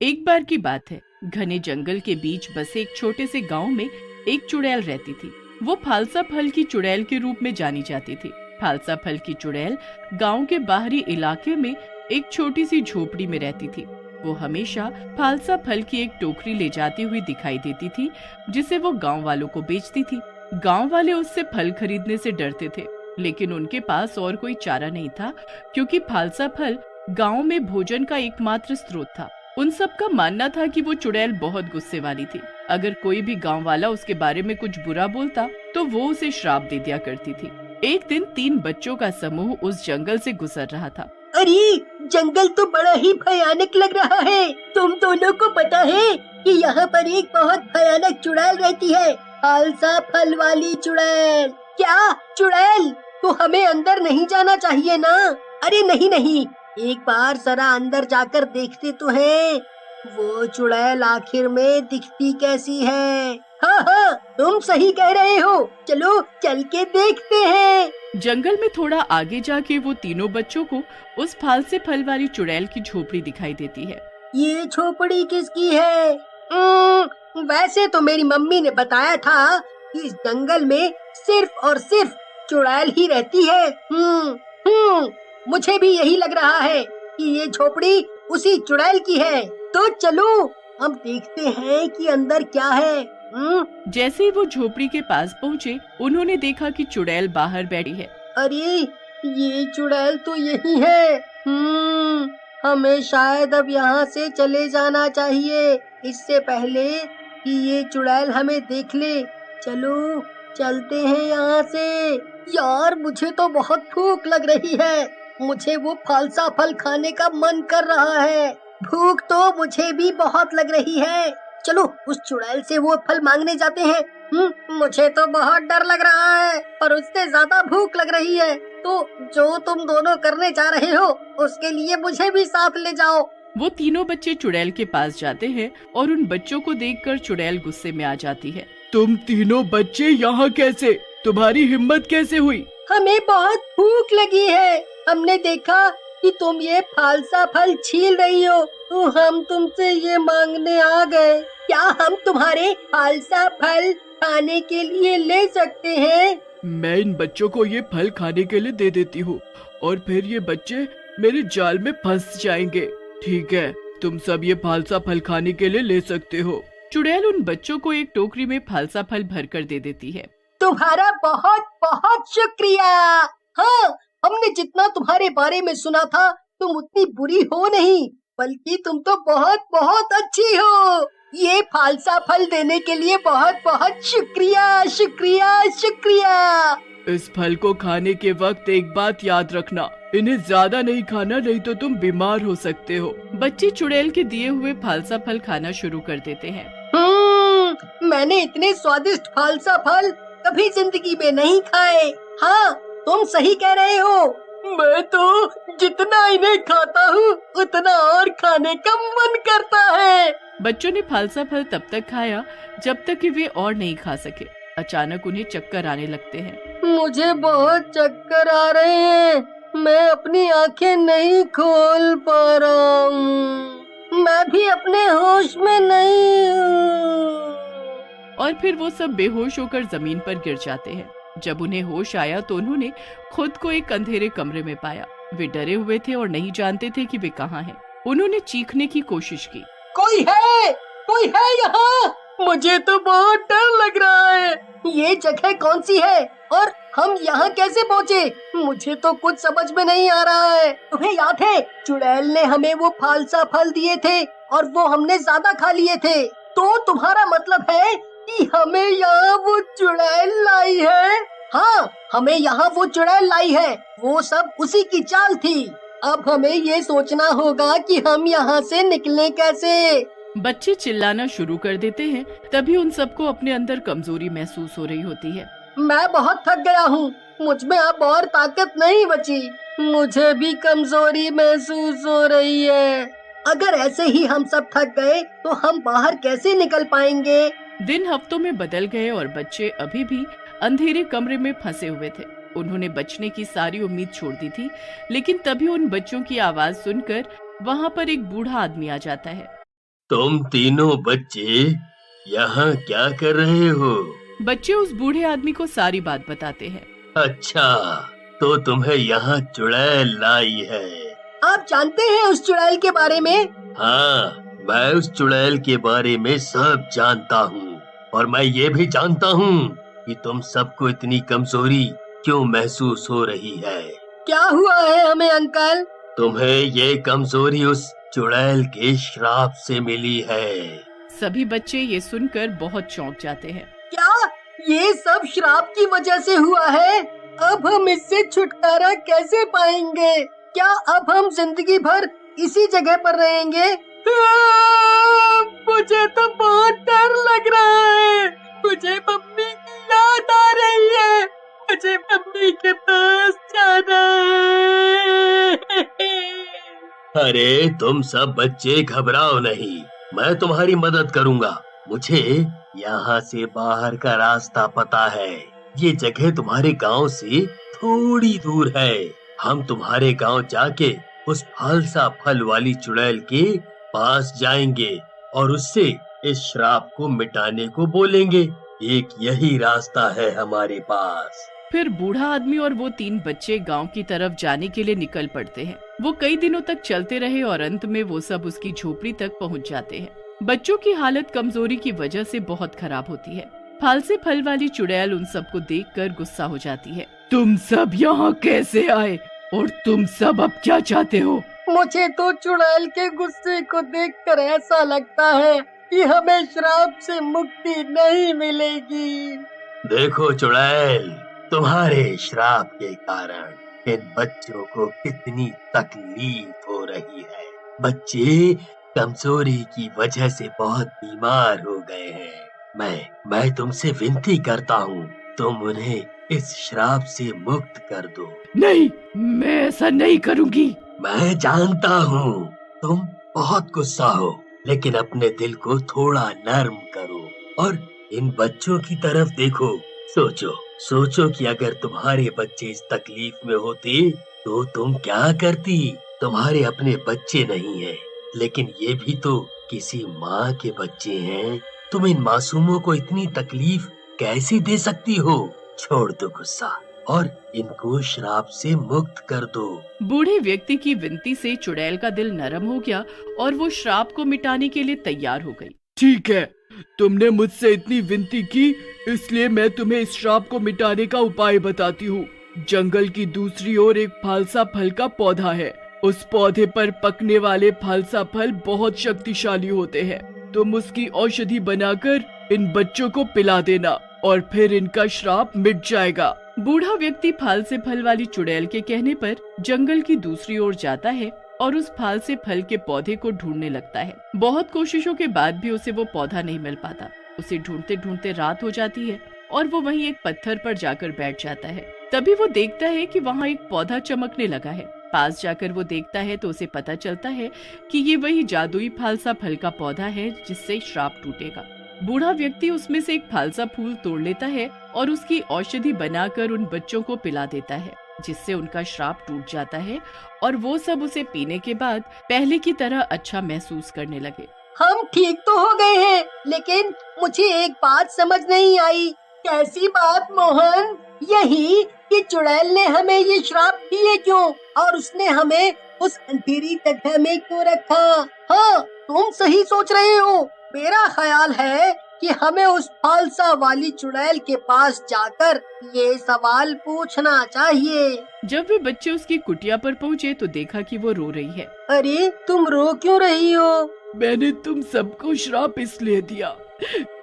एक बार की बात है, घने जंगल के बीच बसे एक छोटे से गांव में एक चुड़ैल रहती थी। वो फालसा फल की चुड़ैल के रूप में जानी जाती थी। फालसा फल की चुड़ैल गांव के बाहरी इलाके में एक छोटी सी झोपड़ी में रहती थी। वो हमेशा फालसा फल की एक टोकरी ले जाती हुई दिखाई देती थी, जिसे वो गांव वालों को बेचती थी। गांव वाले उससे फल खरीदने से डरते थे, लेकिन उनके पास और कोई चारा नहीं था, क्योंकि फालसा फल गांव में भोजन का एकमात्र स्रोत था। उन सब का मानना था कि वो चुड़ैल बहुत गुस्से वाली थी। अगर कोई भी गांव वाला उसके बारे में कुछ बुरा बोलता तो वो उसे श्राप दे दिया करती थी। एक दिन 3 बच्चों का समूह उस जंगल से गुजर रहा था। अरे, जंगल तो बड़ा ही भयानक लग रहा है। तुम दोनों को पता है कि यहाँ पर एक बहुत भयानक चुड़ैल रहती है, फालसा फल वाली चुड़ैल। क्या चुड़ैल? तो हमें अंदर नहीं जाना चाहिए ना? अरे नहीं नहीं, एक बार जरा अंदर जाकर देखते तो हैं, वो चुड़ैल आखिर में दिखती कैसी है। हाँ हाँ, तुम सही कह रहे हो, चलो चल के देखते हैं। जंगल में थोड़ा आगे जाके वो तीनों बच्चों को उस फालसे फल वाली चुड़ैल की झोपड़ी दिखाई देती है। ये झोपड़ी किसकी है? वैसे तो मेरी मम्मी ने बताया था कि इस जंगल में सिर्फ और सिर्फ चुड़ैल ही रहती है। मुझे भी यही लग रहा है कि ये झोपड़ी उसी चुड़ैल की है। तो चलो हम देखते हैं कि अंदर क्या है। जैसे ही वो झोपड़ी के पास पहुँचे, उन्होंने देखा कि चुड़ैल बाहर बैठी है। अरे, ये चुड़ैल तो यही है। हमें शायद अब यहाँ से चले जाना चाहिए, इससे पहले कि ये चुड़ैल हमें देख ले। चलो चलते हैं यहाँ से। यार, मुझे तो बहुत भूख लग रही है। मुझे वो फालसा फल खाने का मन कर रहा है। भूख तो मुझे भी बहुत लग रही है। चलो उस चुड़ैल से वो फल मांगने जाते हैं। मुझे तो बहुत डर लग रहा है और उससे ज्यादा भूख लग रही है। तो जो तुम दोनों करने जा रहे हो, उसके लिए मुझे भी साथ ले जाओ। वो तीनों बच्चे चुड़ैल के पास जाते हैं और उन बच्चों को देखकर चुड़ैल गुस्से में आ जाती है। तुम तीनों बच्चे यहाँ कैसे? तुम्हारी हिम्मत कैसे हुई? हमें बहुत भूख लगी है। हमने देखा कि तुम ये फालसा फल छील रही हो, तो हम तुमसे ये मांगने आ गए। क्या हम तुम्हारे फालसा फल खाने के लिए ले सकते हैं? मैं इन बच्चों को ये फल खाने के लिए दे देती हूँ और फिर ये बच्चे मेरे जाल में फंस जाएंगे। ठीक है, तुम सब ये फालसा फल खाने के लिए ले सकते हो। चुड़ैल उन बच्चों को एक टोकरी में फालसा फल भरकर दे देती है। तुम्हारा बहुत बहुत शुक्रिया। हाँ, हमने जितना तुम्हारे बारे में सुना था, तुम उतनी बुरी हो नहीं, बल्कि तुम तो बहुत बहुत अच्छी हो। ये फालसा फल देने के लिए बहुत बहुत शुक्रिया शुक्रिया शुक्रिया। इस फल को खाने के वक्त एक बात याद रखना, इन्हें ज्यादा नहीं खाना, नहीं तो तुम बीमार हो सकते हो। बच्चे चुड़ैल के दिए हुए फालसा फल खाना शुरू कर देते हैं। मैंने इतने स्वादिष्ट फालसा फल कभी जिंदगी में नहीं खाए। हाँ, तुम सही कह रहे हो। मैं तो जितना इन्हें खाता हूँ, उतना और खाने का मन करता है। बच्चों ने फालसा फल तब तक खाया जब तक कि वे और नहीं खा सके। अचानक उन्हें चक्कर आने लगते हैं। मुझे बहुत चक्कर आ रहे हैं। मैं अपनी आंखें नहीं खोल पा रहा हूँ। मैं भी अपने होश में नहीं हूँ। और फिर वो सब बेहोश होकर जमीन पर गिर जाते हैं। जब उन्हें होश आया तो उन्होंने खुद को एक अंधेरे कमरे में पाया। वे डरे हुए थे और नहीं जानते थे कि वे कहाँ हैं। उन्होंने चीखने की कोशिश की। कोई है यहाँ? मुझे तो बहुत डर लग रहा है। ये जगह कौन सी है और हम यहाँ कैसे पहुँचे? मुझे तो कुछ समझ में नहीं आ रहा है। तुम्हें याद है, चुड़ैल ने हमें वो फालसा फल दिए थे और वो हमने ज्यादा खा लिए थे। तो तुम्हारा मतलब है कि हमें यहाँ वो चुड़ैल लाई है? हाँ, हमें यहाँ वो चुड़ैल लाई है। वो सब उसी की चाल थी। अब हमें ये सोचना होगा कि हम यहाँ से निकलें कैसे। बच्चे चिल्लाना शुरू कर देते हैं। तभी उन सबको अपने अंदर कमजोरी महसूस हो रही होती है। मैं बहुत थक गया हूँ, मुझ में अब और ताकत नहीं बची। मुझे भी कमजोरी महसूस हो रही है। अगर ऐसे ही हम सब थक गए तो हम बाहर कैसे निकल पाएंगे? दिन हफ्तों में बदल गए और बच्चे अभी भी अंधेरे कमरे में फंसे हुए थे। उन्होंने बचने की सारी उम्मीद छोड़ दी थी, लेकिन तभी उन बच्चों की आवाज सुनकर वहाँ पर एक बूढ़ा आदमी आ जाता है। तुम तीनों बच्चे यहाँ क्या कर रहे हो? बच्चे उस बूढ़े आदमी को सारी बात बताते हैं। अच्छा, तो तुम्हें यहाँ चुड़ैल लाई है। आप जानते हैं उस चुड़ैल के बारे में? हाँ, मैं उस चुड़ैल के बारे में सब जानता हूँ और मैं ये भी जानता हूँ कि तुम सबको इतनी कमजोरी क्यों महसूस हो रही है। क्या हुआ है हमें अंकल? तुम्हें ये कमजोरी उस चुड़ैल के श्राप से मिली है। सभी बच्चे ये सुनकर बहुत चौंक जाते हैं। क्या ये सब श्राप की वजह से हुआ है? अब हम इससे छुटकारा कैसे पाएंगे? क्या अब हम जिंदगी भर इसी जगह पर रहेंगे? मुझे तो बहुत डर लग रहा है। मुझे मम्मी की याद आ रही है। मुझे मम्मी के पास जाना है। अरे तुम सब बच्चे घबराओ नहीं, मैं तुम्हारी मदद करूंगा। मुझे यहाँ से बाहर का रास्ता पता है। ये जगह तुम्हारे गांव से थोड़ी दूर है। हम तुम्हारे गांव जाके उस फालसा फल वाली चुड़ैल के पास जाएंगे और उससे इस श्राप को मिटाने को बोलेंगे। एक यही रास्ता है हमारे पास। फिर बूढ़ा आदमी और वो 3 बच्चे गांव की तरफ जाने के लिए निकल पड़ते हैं। वो कई दिनों तक चलते रहे और अंत में वो सब उसकी झोपड़ी तक पहुंच जाते हैं। बच्चों की हालत कमजोरी की वजह से बहुत खराब होती है। फालसे फल वाली चुड़ैल उन सबको देखकर गुस्सा हो जाती है। तुम सब यहाँ कैसे आए और तुम सब अब क्या चाहते हो? मुझे तो चुड़ैल के गुस्से को देखकर ऐसा लगता है कि हमें श्राप से मुक्ति नहीं मिलेगी। देखो चुड़ैल, तुम्हारे श्राप के कारण इन बच्चों को कितनी तकलीफ हो रही है। बच्चे कमजोरी की वजह से बहुत बीमार हो गए हैं। मैं तुमसे विनती करता हूँ, तुम उन्हें इस श्राप से मुक्त कर दो। नहीं, मैं ऐसा नहीं करूँगी। मैं जानता हूँ तुम बहुत गुस्सा हो, लेकिन अपने दिल को थोड़ा नर्म करो और इन बच्चों की तरफ देखो। सोचो कि अगर तुम्हारे बच्चे इस तकलीफ में होते तो तुम क्या करती। तुम्हारे अपने बच्चे नहीं हैं, लेकिन ये भी तो किसी माँ के बच्चे हैं। तुम इन मासूमों को इतनी तकलीफ कैसे दे सकती हो? छोड़ दो गुस्सा और इनको श्राप से मुक्त कर दो। बूढ़े व्यक्ति की विनती से चुड़ैल का दिल नरम हो गया और वो श्राप को मिटाने के लिए तैयार हो गई। ठीक है, तुमने मुझसे इतनी विनती की, इसलिए मैं तुम्हें इस श्राप को मिटाने का उपाय बताती हूँ। जंगल की दूसरी ओर एक फालसा फल का पौधा है। उस पौधे पर पकने वाले फालसा फल बहुत शक्तिशाली होते हैं। तुम उसकी औषधि बनाकर इन बच्चों को पिला देना और फिर इनका श्राप मिट जाएगा। बूढ़ा व्यक्ति फालसे फल वाली चुड़ैल के कहने पर जंगल की दूसरी ओर जाता है और उस फालसे फल के पौधे को ढूंढने लगता है। बहुत कोशिशों के बाद भी उसे वो पौधा नहीं मिल पाता। उसे ढूंढते ढूंढते रात हो जाती है और वो वहीं एक पत्थर पर जाकर बैठ जाता है। तभी वो देखता है कि वहाँ एक पौधा चमकने लगा है। पास जाकर वो देखता है तो उसे पता चलता है कि ये वही जादुई फालसा फल का पौधा है जिससे श्राप टूटेगा। बूढ़ा व्यक्ति उसमें से एक फालसा फूल तोड़ लेता है और उसकी औषधि बनाकर उन बच्चों को पिला देता है, जिससे उनका श्राप टूट जाता है और वो सब उसे पीने के बाद पहले की तरह अच्छा महसूस करने लगे। हम ठीक तो हो गए हैं, लेकिन मुझे एक बात समझ नहीं आई। कैसी बात मोहन? यही कि चुड़ैल ने हमें ये श्राप दिए क्यों और उसने हमें उस अंधेरी जगह में क्यों रखा? हाँ, तुम सही सोच रहे हो। मेरा ख्याल है कि हमें उस फालसा वाली चुड़ैल के पास जाकर ये सवाल पूछना चाहिए। जब वे बच्चे उसकी कुटिया पर पहुँचे तो देखा कि वो रो रही है। अरे तुम रो क्यों रही हो? मैंने तुम सबको श्राप इसलिए दिया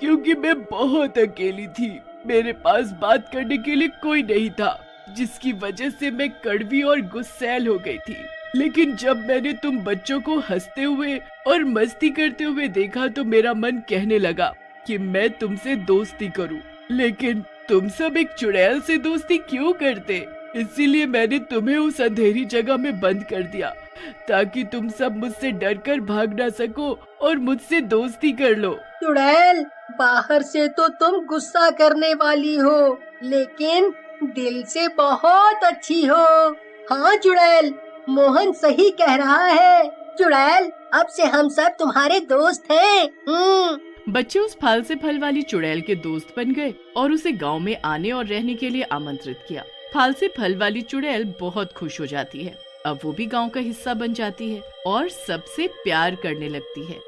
क्योंकि मैं बहुत अकेली थी। मेरे पास बात करने के लिए कोई नहीं था, जिसकी वजह से मैं कड़वी और गुस्सैल हो गई थी। लेकिन जब मैंने तुम बच्चों को हंसते हुए और मस्ती करते हुए देखा तो मेरा मन कहने लगा कि मैं तुमसे दोस्ती करूं। लेकिन तुम सब एक चुड़ैल से दोस्ती क्यों करते? इसीलिए मैंने तुम्हें उस अंधेरी जगह में बंद कर दिया ताकि तुम सब मुझसे डरकर भाग ना सको और मुझसे दोस्ती कर लो। चुड़ैल, बाहर से तो तुम गुस्सा करने वाली हो, लेकिन दिल से बहुत अच्छी हो। हाँ चुड़ैल, मोहन सही कह रहा है। चुड़ैल, अब से हम सब तुम्हारे दोस्त हैं। बच्चे उस फल से फल वाली चुड़ैल के दोस्त बन गए और उसे गांव में आने और रहने के लिए आमंत्रित किया। फल से फल वाली चुड़ैल बहुत खुश हो जाती है। अब वो भी गांव का हिस्सा बन जाती है और सबसे प्यार करने लगती है।